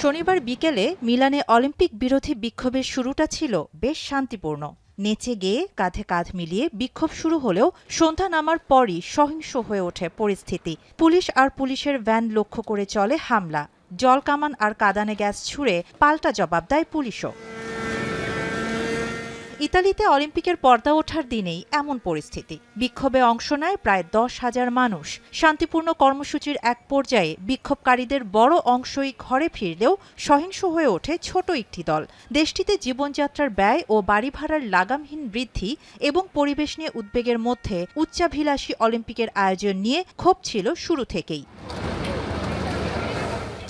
শনিবার বিকেলে মিলানে অলিম্পিক বিরোধী বিক্ষোভের শুরুটা ছিল বেশ শান্তিপূর্ণ। নেচে গেয়ে কাঁধে কাঁধ মিলিয়ে বিক্ষোভ শুরু হলেও সন্ধ্যা নামার পরই সহিংস হয়ে ওঠে পরিস্থিতি। পুলিশ আর পুলিশের ভ্যান লক্ষ্য করে চলে হামলা। জলকামান আর কাঁদানে গ্যাস ছুড়ে পাল্টা জবাব দেয় পুলিশও। ইতালিতে অলিম্পিকের পর্দা ওঠার দিনেই এমন পরিস্থিতি। বিক্ষোভে অংশ নেয় প্রায় 10,000 মানুষ। শান্তিপূর্ণ কর্মসূচির এক পর্যায়ে বিক্ষোভকারীদের বড় অংশই ঘরে ফিরলেও সহিংস হয়ে ওঠে ছোট একটি দল। দেশটিতে জীবনযাত্রার ব্যয় ও বাড়ি ভাড়ার লাগামহীন বৃদ্ধি এবং পরিবেশ নিয়ে উদ্বেগের মধ্যে উচ্চাভিলাষী অলিম্পিকের আয়োজন নিয়ে ক্ষোভ ছিল শুরু থেকেই।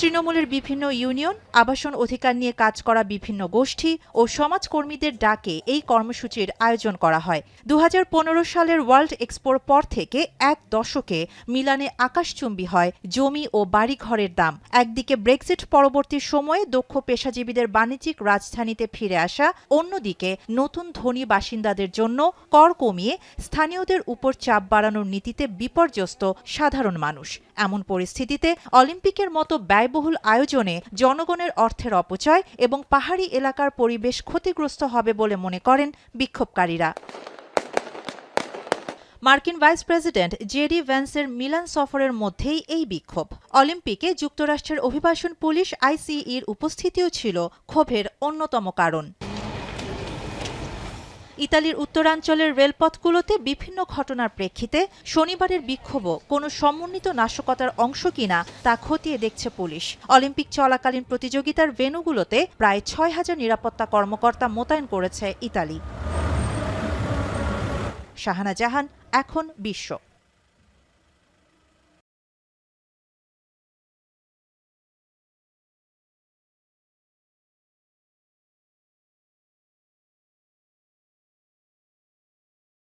তৃণমূলের বিভিন্ন ইউনিয়ন, আবাসন অধিকার নিয়ে কাজ করা বিভিন্ন গোষ্ঠী ও সমাজকর্মীদের ডাকে এই কর্মসূচির আয়োজন করা হয়। 2015 সালের ওয়ার্ল্ড এক্সপোর পর থেকে এক দশকে মিলানে আকাশচুম্বী হয় জমি ও বাড়িঘরের দাম। একদিকে ব্রেক্সিট পরবর্তী সময়ে দক্ষ পেশাজীবীদের বাণিজ্যিক রাজধানীতে ফিরে আসা, অন্যদিকে নতুন ধনী বাসিন্দাদের জন্য কর কমিয়ে স্থানীয়দের উপর চাপ বাড়ানোর নীতিতে বিপর্যস্ত সাধারণ মানুষ। এমন পরিস্থিতিতে অলিম্পিকের মতো ব্যয়বহুল আয়োজনে জনগণের অর্থের অপচয় এবং পাহাড়ি এলাকার পরিবেশ ক্ষতিগ্রস্ত হবে বলে মনে করেন বিক্ষোভকারীরা। মার্কিন ভাইস প্রেসিডেন্ট জেডি ভ্যান্সের মিলান সফরের মধ্যেই এই বিক্ষোভ। অলিম্পিকে যুক্তরাষ্ট্রের অভিবাসন পুলিশ আইসিইর উপস্থিতিও ছিল ক্ষোভের অন্যতম কারণ। ইতালির উত্তরাঞ্চলের রেলপথগুলোতে বিভিন্ন ঘটনার প্রেক্ষিতে শনিবারের বিক্ষোভও কোনো সমন্বিত নাশকতার অংশ কিনা তা খতিয়ে দেখছে পুলিশ। অলিম্পিক চলাকালীন প্রতিযোগিতার ভেন্যুগুলোতে প্রায় 6,000 নিরাপত্তা কর্মকর্তা মোতায়েন করেছে ইতালি। শাহানা জাহান, এখন বিশ্ব।